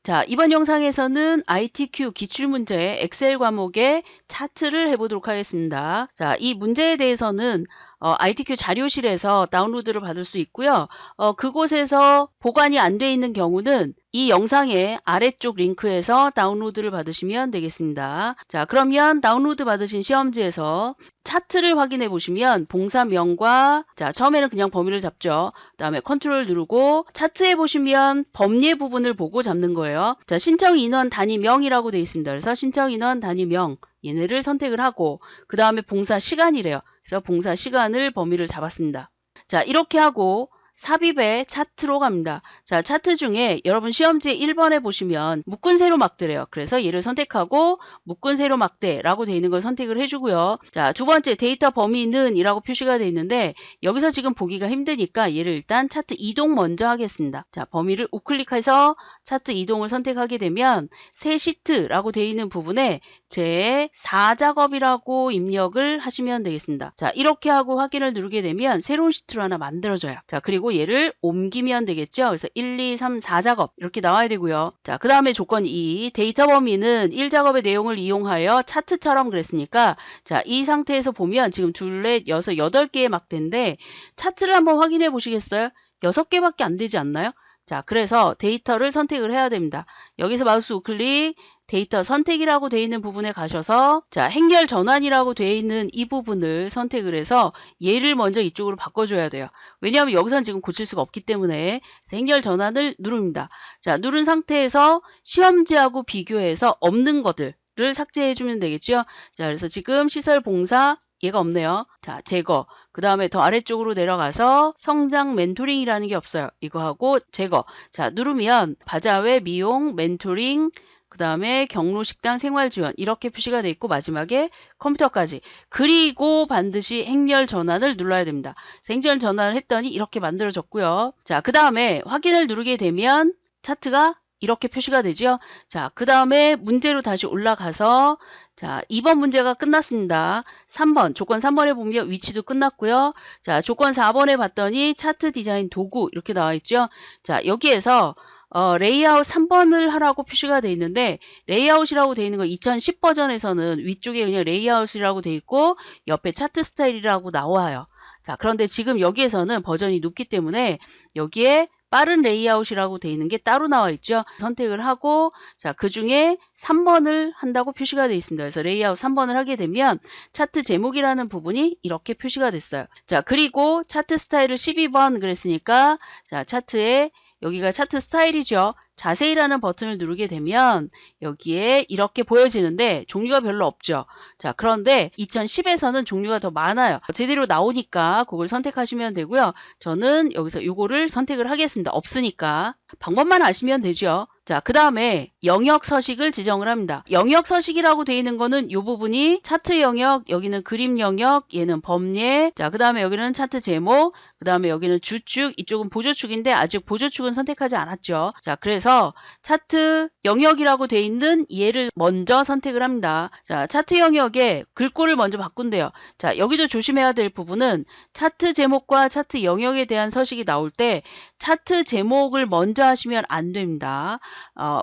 자, 이번 영상에서는 ITQ 기출문제 엑셀 과목의 차트를 해보도록 하겠습니다. 자, 이 문제에 대해서는 ITQ 자료실에서 다운로드를 받을 수 있고요. 그곳에서 보관이 안 돼 있는 경우는 이 영상의 아래쪽 링크에서 다운로드를 받으시면 되겠습니다. 자, 그러면 다운로드 받으신 시험지에서 차트를 확인해 보시면 봉사명과 자, 처음에는 그냥 범위를 잡죠. 그 다음에 컨트롤 누르고 차트에 보시면 범례 부분을 보고 잡는 거예요. 자, 신청 인원 단위명이라고 되어 있습니다. 그래서 신청 인원 단위명 얘네를 선택을 하고 그 다음에 봉사 시간이래요. 그래서 봉사 시간을 범위를 잡았습니다. 자, 이렇게 하고 삽입의 차트로 갑니다. 자, 차트 중에 여러분 시험지 1번에 보시면 묶은 세로 막대래요. 그래서 얘를 선택하고 묶은 세로 막대라고 되어 있는 걸 선택을 해주고요. 자, 두 번째 데이터 범위는 이라고 표시가 되어 있는데 여기서 지금 보기가 힘드니까 얘를 일단 차트 이동 먼저 하겠습니다. 자, 범위를 우클릭해서 차트 이동을 선택하게 되면 새 시트라고 되어 있는 부분에 제 4작업이라고 입력을 하시면 되겠습니다. 자, 이렇게 하고 확인을 누르게 되면 새로운 시트로 하나 만들어져요. 자, 그리고 얘를 옮기면 되겠죠. 그래서 1, 2, 3, 4작업 이렇게 나와야 되고요. 자, 그 다음에 조건 2 데이터 범위는 1작업의 내용을 이용하여 차트처럼 그랬으니까 자, 이 상태에서 보면 지금 둘, 넷, 여섯, 8개의 막대인데 차트를 한번 확인해 보시겠어요? 6개밖에 안 되지 않나요? 자, 그래서 데이터를 선택을 해야 됩니다. 여기서 마우스 우클릭 데이터 선택이라고 되어 있는 부분에 가셔서 자, 행렬 전환이라고 되어 있는 이 부분을 선택을 해서 얘를 먼저 이쪽으로 바꿔줘야 돼요. 왜냐하면 여기서는 지금 고칠 수가 없기 때문에 행렬 전환을 누릅니다. 자, 누른 상태에서 시험지하고 비교해서 없는 것들을 삭제해 주면 되겠죠. 자, 그래서 지금 시설 봉사 얘가 없네요. 자, 제거. 그 다음에 더 아래쪽으로 내려가서 성장 멘토링이라는 게 없어요. 이거 하고 제거. 자, 누르면 바자회, 미용, 멘토링, 그 다음에 경로식당 생활지원 이렇게 표시가 돼 있고 마지막에 컴퓨터까지. 그리고 반드시 행렬 전환을 눌러야 됩니다. 행렬 전환을 했더니 이렇게 만들어졌고요. 자, 그 다음에 확인을 누르게 되면 차트가 이렇게 표시가 되죠. 자, 그 다음에 문제로 다시 올라가서 자, 2번 문제가 끝났습니다. 3번, 조건 3번에 보면 위치도 끝났고요. 자, 조건 4번에 봤더니 차트 디자인 도구 이렇게 나와 있죠. 자, 여기에서 레이아웃 3번을 하라고 표시가 되어 있는데 레이아웃이라고 되어 있는 거 2010 버전에서는 위쪽에 그냥 레이아웃이라고 되어 있고 옆에 차트 스타일이라고 나와요. 자, 그런데 지금 여기에서는 버전이 높기 때문에 여기에 빠른 레이아웃이라고 되어 있는 게 따로 나와 있죠. 선택을 하고 자, 그 중에 3번을 한다고 표시가 되어 있습니다. 그래서 레이아웃 3번을 하게 되면 차트 제목이라는 부분이 이렇게 표시가 됐어요. 자, 그리고 차트 스타일을 12번 그랬으니까 자, 차트에 여기가 차트 스타일이죠. 자세히라는 버튼을 누르게 되면 여기에 이렇게 보여지는데 종류가 별로 없죠. 자, 그런데 2010에서는 종류가 더 많아요. 제대로 나오니까 그걸 선택하시면 되고요. 저는 여기서 이거를 선택을 하겠습니다. 없으니까. 방법만 아시면 되죠. 자, 그 다음에 영역 서식을 지정을 합니다. 영역 서식이라고 되어 있는 거는 이 부분이 차트 영역, 여기는 그림 영역, 얘는 범례, 자, 그 다음에 여기는 차트 제목, 그 다음에 여기는 주축, 이쪽은 보조축인데 아직 보조축은 선택하지 않았죠. 자, 그래서 차트 영역이라고 되어 있는 얘를 먼저 선택을 합니다. 자, 차트 영역에 글꼴을 먼저 바꾼대요. 자, 여기도 조심해야 될 부분은 차트 제목과 차트 영역에 대한 서식이 나올 때 차트 제목을 먼저 하시면 안 됩니다.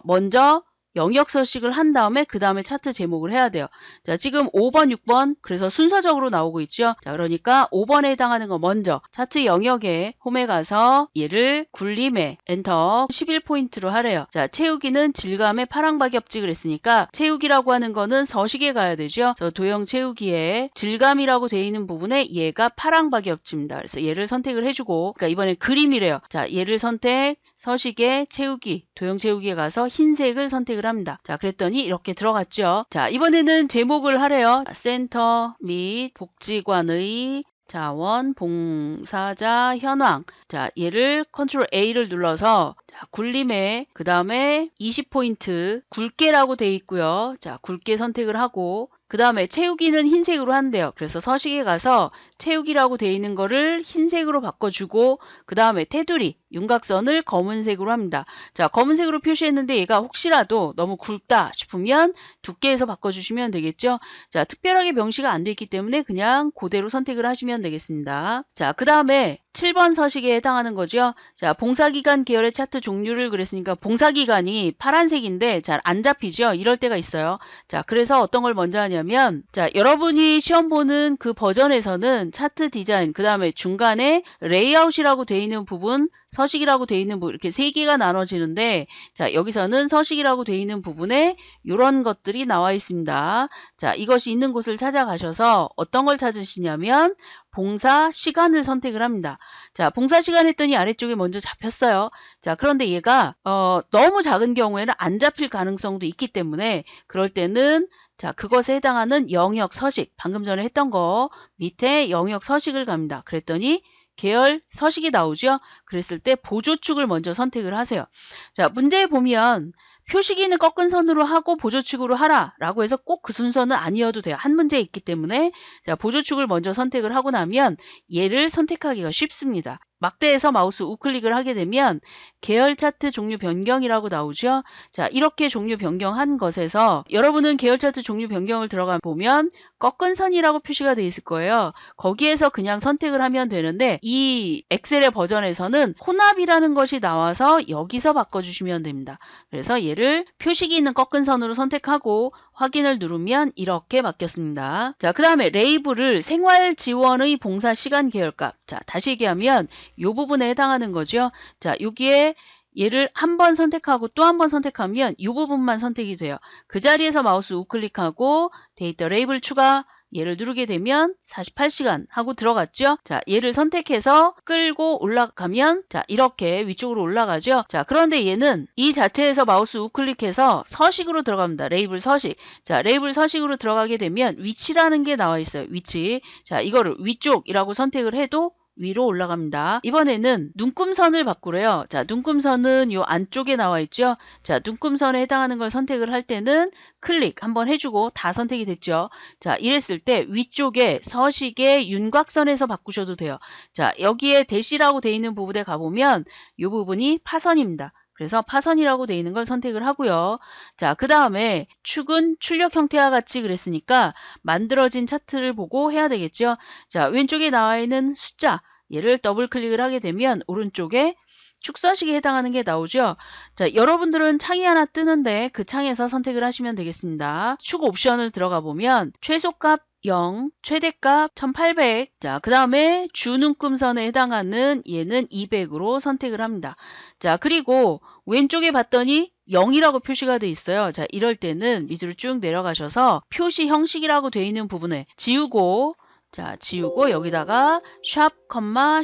먼저 영역 서식을 한 다음에 그 다음에 차트 제목을 해야 돼요. 자, 지금 5번, 6번 그래서 순서적으로 나오고 있죠. 자, 그러니까 5번에 해당하는 거 먼저 차트 영역에 홈에 가서 얘를 굴림에 엔터 11포인트로 하래요. 자, 채우기는 질감의 파랑박엽지 그랬으니까 채우기라고 하는 거는 서식에 가야 되죠. 저 도형 채우기에 질감이라고 되어 있는 부분에 얘가 파랑박엽지입니다. 그래서 얘를 선택을 해주고 그러니까 이번엔 그림이래요. 자, 얘를 선택 서식에 채우기, 도형 채우기에 가서 흰색을 선택을 합니다. 자, 그랬더니 이렇게 들어갔죠. 자, 이번에는 제목을 하래요. 센터 및 복지관의 자원봉사자 현황. 자, 얘를 컨트롤 A를 눌러서 자, 굴림에 그 다음에 20포인트 굵게라고 되어 있고요. 자, 굵게 선택을 하고 그 다음에 채우기는 흰색으로 한대요. 그래서 서식에 가서 채우기라고 되어 있는 거를 흰색으로 바꿔주고 그 다음에 테두리, 윤곽선을 검은색으로 합니다. 자, 검은색으로 표시했는데 얘가 혹시라도 너무 굵다 싶으면 두께에서 바꿔주시면 되겠죠. 자, 특별하게 명시가 안 돼 있기 때문에 그냥 그대로 선택을 하시면 되겠습니다. 자, 그 다음에 7번 서식에 해당하는 거죠. 자, 봉사기간 계열의 차트 종류를 그랬으니까 봉사기간이 파란색인데 잘 안 잡히죠. 이럴 때가 있어요. 자, 그래서 어떤 걸 먼저 하냐면, 자, 여러분이 시험 보는 그 버전에서는 차트 디자인, 그 다음에 중간에 레이아웃이라고 되어 있는 부분, 서식이라고 되어 있는 부분, 이렇게 세 개가 나눠지는데, 자, 여기서는 서식이라고 되어 있는 부분에 이런 것들이 나와 있습니다. 자, 이것이 있는 곳을 찾아가셔서 어떤 걸 찾으시냐면 봉사 시간을 선택을 합니다. 자, 봉사 시간 했더니 아래쪽에 먼저 잡혔어요. 자, 그런데 얘가 너무 작은 경우에는 안 잡힐 가능성도 있기 때문에 그럴 때는 자, 그것에 해당하는 영역 서식, 방금 전에 했던 거 밑에 영역 서식을 갑니다. 그랬더니 계열 서식이 나오죠. 그랬을 때 보조축을 먼저 선택을 하세요. 자, 문제에 보면 표시기는 꺾은 선으로 하고 보조축으로 하라 라고 해서 꼭 그 순서는 아니어도 돼요. 한 문제 있기 때문에 자, 보조축을 먼저 선택을 하고 나면 얘를 선택하기가 쉽습니다. 막대에서 마우스 우클릭을 하게 되면 계열 차트 종류 변경이라고 나오죠. 자, 이렇게 종류 변경한 것에서 여러분은 계열 차트 종류 변경을 들어가 보면 꺾은 선이라고 표시가 되어 있을 거예요. 거기에서 그냥 선택을 하면 되는데 이 엑셀의 버전에서는 혼합이라는 것이 나와서 여기서 바꿔주시면 됩니다. 그래서 얘를 표식이 있는 꺾은 선으로 선택하고 확인을 누르면 이렇게 바뀌었습니다. 자, 그 다음에 레이블을 생활 지원의 봉사 시간 계열값. 자, 다시 얘기하면 이 부분에 해당하는 거죠. 자, 여기에 얘를 한 번 선택하고 또 한 번 선택하면 이 부분만 선택이 돼요. 그 자리에서 마우스 우클릭하고 데이터 레이블 추가 얘를 누르게 되면 48시간 하고 들어갔죠. 자, 얘를 선택해서 끌고 올라가면 자, 이렇게 위쪽으로 올라가죠. 자, 그런데 얘는 이 자체에서 마우스 우클릭해서 서식으로 들어갑니다. 레이블 서식. 자, 레이블 서식으로 들어가게 되면 위치라는 게 나와 있어요. 위치. 자, 이거를 위쪽이라고 선택을 해도 위로 올라갑니다. 이번에는 눈금선을 바꾸래요. 자, 눈금선은 요 안쪽에 나와 있죠. 자, 눈금선에 해당하는 걸 선택을 할 때는 클릭 한번 해주고 다 선택이 됐죠. 자, 이랬을 때 위쪽에 서식의 윤곽선에서 바꾸셔도 돼요. 자, 여기에 대시라고 되어 있는 부분에 가보면 이 부분이 파선입니다. 그래서 파선이라고 되어 있는 걸 선택을 하고요. 자, 그 다음에 축은 출력 형태와 같이 그랬으니까 만들어진 차트를 보고 해야 되겠죠. 자, 왼쪽에 나와 있는 숫자 얘를 더블 클릭을 하게 되면 오른쪽에 축서식에 해당하는 게 나오죠. 자, 여러분들은 창이 하나 뜨는데 그 창에서 선택을 하시면 되겠습니다. 축 옵션을 들어가 보면 최소값 0, 최대값 1800. 자, 그 다음에 주눈금선에 해당하는 얘는 200으로 선택을 합니다. 자, 그리고 왼쪽에 봤더니 0이라고 표시가 돼 있어요. 자, 이럴 때는 밑으로 쭉 내려가셔서 표시 형식이라고 돼 있는 부분에 지우고 자, 지우고 여기다가 샵,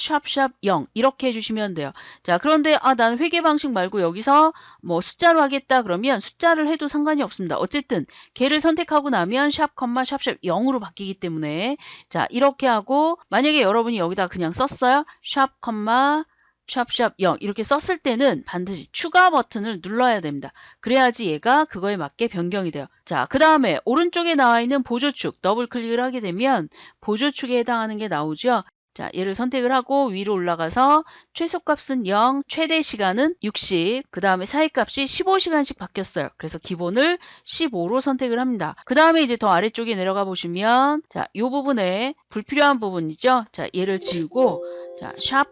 샵 0 이렇게 해주시면 돼요. 자, 그런데 난 회계 방식 말고 여기서 뭐 숫자로 하겠다 그러면 숫자를 해도 상관이 없습니다. 어쨌든 걔를 선택하고 나면 샵, 샵 0으로 바뀌기 때문에 자, 이렇게 하고 만약에 여러분이 여기다 그냥 썼어요. 샵, 샵 0 이렇게 썼을 때는 반드시 추가 버튼을 눌러야 됩니다. 그래야지 얘가 그거에 맞게 변경이 돼요. 자, 그 다음에 오른쪽에 나와 있는 보조축 더블 클릭을 하게 되면 보조축에 해당하는 게 나오죠. 자, 얘를 선택을 하고 위로 올라가서 최소값은 0, 최대 시간은 60, 그 다음에 사이값이 15시간씩 바뀌었어요. 그래서 기본을 15로 선택을 합니다. 그 다음에 이제 더 아래쪽에 내려가 보시면 자, 이 부분에 불필요한 부분이죠. 자, 얘를 지우고 자, 샵,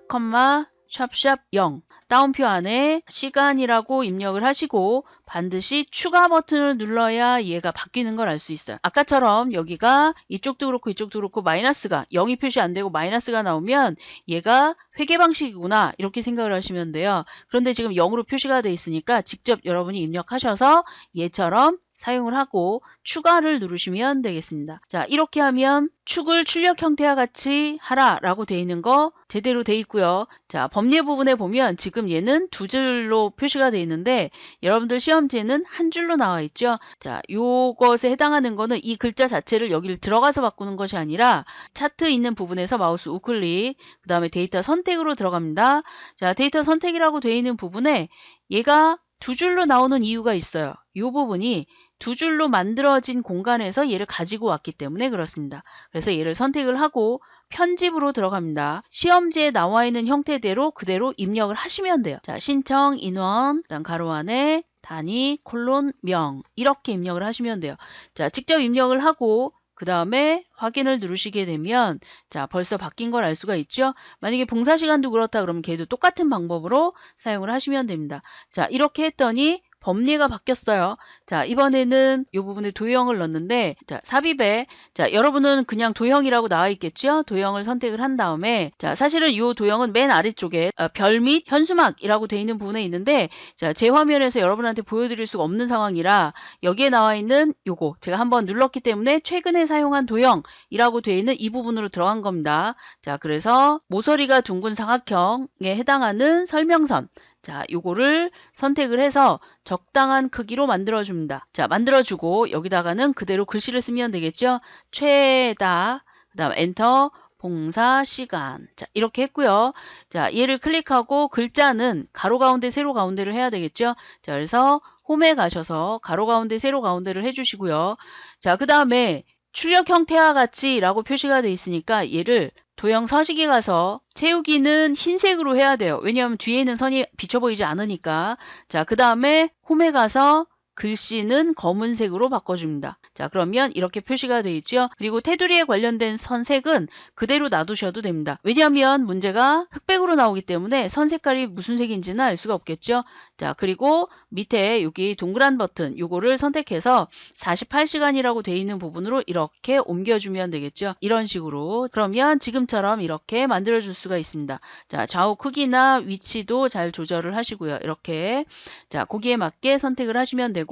샵 0 다운표 안에 시간이라고 입력을 하시고 반드시 추가 버튼을 눌러야 얘가 바뀌는 걸 알 수 있어요. 아까처럼 여기가 이쪽도 그렇고 이쪽도 그렇고 마이너스가 0이 표시 안 되고 마이너스가 나오면 얘가 회계 방식이구나 이렇게 생각을 하시면 돼요. 그런데 지금 0으로 표시가 돼 있으니까 직접 여러분이 입력하셔서 얘처럼 사용을 하고 추가를 누르시면 되겠습니다. 자, 이렇게 하면 축을 출력 형태와 같이 하라 라고 되어 있는 거 제대로 되어 있고요. 자, 법례 부분에 보면 지금 얘는 두 줄로 표시가 되어 있는데 여러분들 시험지에는 한 줄로 나와 있죠. 자, 요것에 해당하는 거는 이 글자 자체를 여기를 들어가서 바꾸는 것이 아니라 차트 있는 부분에서 마우스 우클릭 그 다음에 데이터 선택으로 들어갑니다. 자, 데이터 선택이라고 되어 있는 부분에 얘가 두 줄로 나오는 이유가 있어요. 이 부분이 두 줄로 만들어진 공간에서 얘를 가지고 왔기 때문에 그렇습니다. 그래서 얘를 선택을 하고 편집으로 들어갑니다. 시험지에 나와 있는 형태대로 그대로 입력을 하시면 돼요. 자, 신청 인원, 그다음 가로 안에 단위, 콜론, 명 이렇게 입력을 하시면 돼요. 자, 직접 입력을 하고 그 다음에 확인을 누르시게 되면 자 벌써 바뀐 걸 알 수가 있죠. 만약에 봉사 시간도 그렇다 그러면 걔도 똑같은 방법으로 사용을 하시면 됩니다. 자 이렇게 했더니 범례가 바뀌었어요. 자 이번에는 이 부분에 도형을 넣었는데 자 삽입에 자 여러분은 그냥 도형이라고 나와 있겠죠. 도형을 선택을 한 다음에 자 사실은 이 도형은 맨 아래쪽에 별 및 현수막이라고 되어 있는 부분에 있는데 자 제 화면에서 여러분한테 보여드릴 수가 없는 상황이라 여기에 나와 있는 요거 제가 한번 눌렀기 때문에 최근에 사용한 도형이라고 되어 있는 이 부분으로 들어간 겁니다. 자 그래서 모서리가 둥근 삼각형에 해당하는 설명선 자, 요거를 선택을 해서 적당한 크기로 만들어줍니다. 자, 만들어주고 여기다가는 그대로 글씨를 쓰면 되겠죠? 최다, 그 다음 엔터, 봉사 시간. 자, 이렇게 했고요. 자, 얘를 클릭하고 글자는 가로 가운데, 세로 가운데를 해야 되겠죠? 자, 그래서 홈에 가셔서 가로 가운데, 세로 가운데를 해주시고요. 자, 그 다음에 출력 형태와 같이 라고 표시가 되어 있으니까 얘를 도형 서식에 가서 채우기는 흰색으로 해야 돼요. 왜냐하면 뒤에 있는 선이 비쳐 보이지 않으니까. 자, 그 다음에 홈에 가서 글씨는 검은색으로 바꿔줍니다. 자, 그러면 이렇게 표시가 되어 있죠. 그리고 테두리에 관련된 선색은 그대로 놔두셔도 됩니다. 왜냐하면 문제가 흑백으로 나오기 때문에 선 색깔이 무슨 색인지는 알 수가 없겠죠. 자, 그리고 밑에 여기 동그란 버튼 요거를 선택해서 48시간이라고 되어 있는 부분으로 이렇게 옮겨주면 되겠죠. 이런 식으로. 그러면 지금처럼 이렇게 만들어줄 수가 있습니다. 자, 좌우 크기나 위치도 잘 조절을 하시고요. 이렇게. 자, 거기에 맞게 선택을 하시면 되고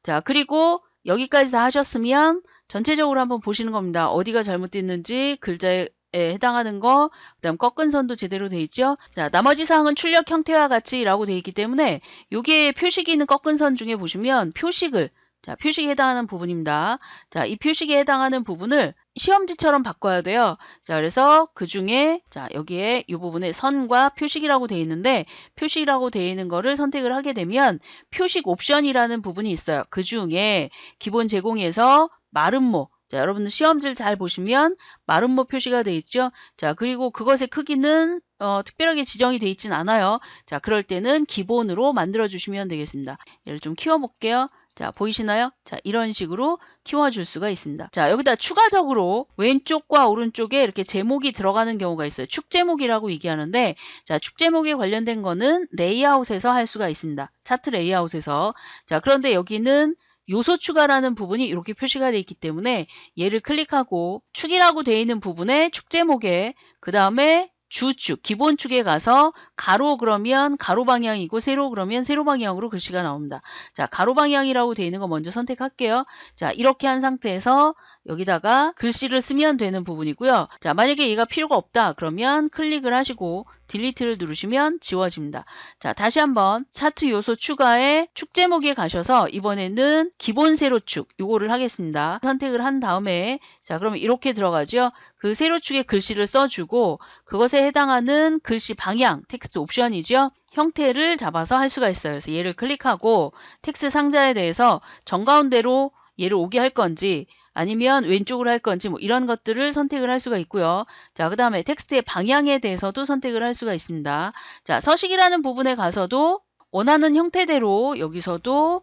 자 그리고 여기까지 다 하셨으면 전체적으로 한번 보시는 겁니다. 어디가 잘못됐는지 글자에 해당하는 거, 그 다음 꺾은 선도 제대로 돼 있죠. 자 나머지 사항은 출력 형태와 같이 라고 돼 있기 때문에 여기에 표식이 있는 꺾은 선 중에 보시면 표식을 자 표식에 해당하는 부분입니다. 자 이 표식에 해당하는 부분을 시험지처럼 바꿔야 돼요. 자 그래서 그 중에 자 여기에 이 부분에 선과 표식이라고 되어 있는데 표식이라고 되어 있는 거를 선택을 하게 되면 표식 옵션이라는 부분이 있어요. 그 중에 기본 제공에서 마름모 자 여러분들 시험지를 잘 보시면 마름모 표시가 되어 있죠. 자 그리고 그것의 크기는 특별하게 지정이 되어 있진 않아요. 자 그럴 때는 기본으로 만들어 주시면 되겠습니다. 얘를 좀 키워볼게요. 자 보이시나요? 자 이런 식으로 키워줄 수가 있습니다. 자 여기다 추가적으로 왼쪽과 오른쪽에 이렇게 제목이 들어가는 경우가 있어요. 축 제목이라고 얘기하는데 자 축 제목에 관련된 거는 레이아웃에서 할 수가 있습니다. 차트 레이아웃에서 자 그런데 여기는 요소 추가라는 부분이 이렇게 표시가 되어 있기 때문에 얘를 클릭하고 축이라고 되어 있는 부분에 축 제목에 그 다음에 주축, 기본축에 가서 가로 그러면 가로 방향이고 세로 그러면 세로 방향으로 글씨가 나옵니다. 자, 가로 방향이라고 되어 있는 거 먼저 선택할게요. 자, 이렇게 한 상태에서 여기다가 글씨를 쓰면 되는 부분이고요. 자, 만약에 얘가 필요가 없다 그러면 클릭을 하시고 딜리트를 누르시면 지워집니다. 자, 다시 한번 차트 요소 추가에 축 제목에 가셔서 이번에는 기본 세로축 요거를 하겠습니다. 선택을 한 다음에 자, 그러면 이렇게 들어가죠. 그 세로축에 글씨를 써주고 그것에 해당하는 글씨 방향, 텍스트 옵션이죠. 형태를 잡아서 할 수가 있어요. 그래서 얘를 클릭하고 텍스트 상자에 대해서 정가운데로 얘를 오게 할 건지 아니면 왼쪽으로 할 건지 뭐 이런 것들을 선택을 할 수가 있고요. 자, 그 다음에 텍스트의 방향에 대해서도 선택을 할 수가 있습니다. 자, 서식이라는 부분에 가서도 원하는 형태대로 여기서도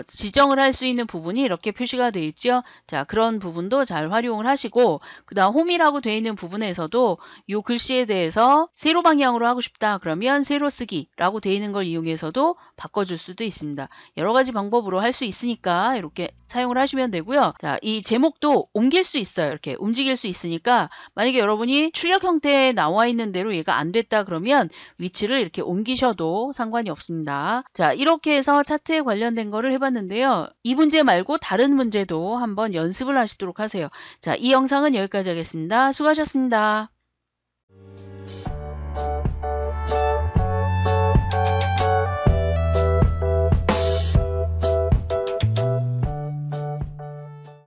지정을 할 수 있는 부분이 이렇게 표시가 되어 있죠. 자, 그런 부분도 잘 활용을 하시고 그 다음 홈이라고 되어 있는 부분에서도 이 글씨에 대해서 세로 방향으로 하고 싶다 그러면 세로 쓰기라고 되어 있는 걸 이용해서도 바꿔줄 수도 있습니다. 여러 가지 방법으로 할 수 있으니까 이렇게 사용을 하시면 되고요. 자, 이 제목도 옮길 수 있어요. 이렇게 움직일 수 있으니까 만약에 여러분이 출력 형태에 나와 있는 대로 얘가 안 됐다 그러면 위치를 이렇게 옮기셔도 상관이 없습니다. 자, 이렇게 해서 차트에 관련된 거를 해봤는데요. 이 문제 말고 다른 문제도 한번 연습을 하시도록 하세요. 자, 이 영상은 여기까지 하겠습니다. 수고하셨습니다.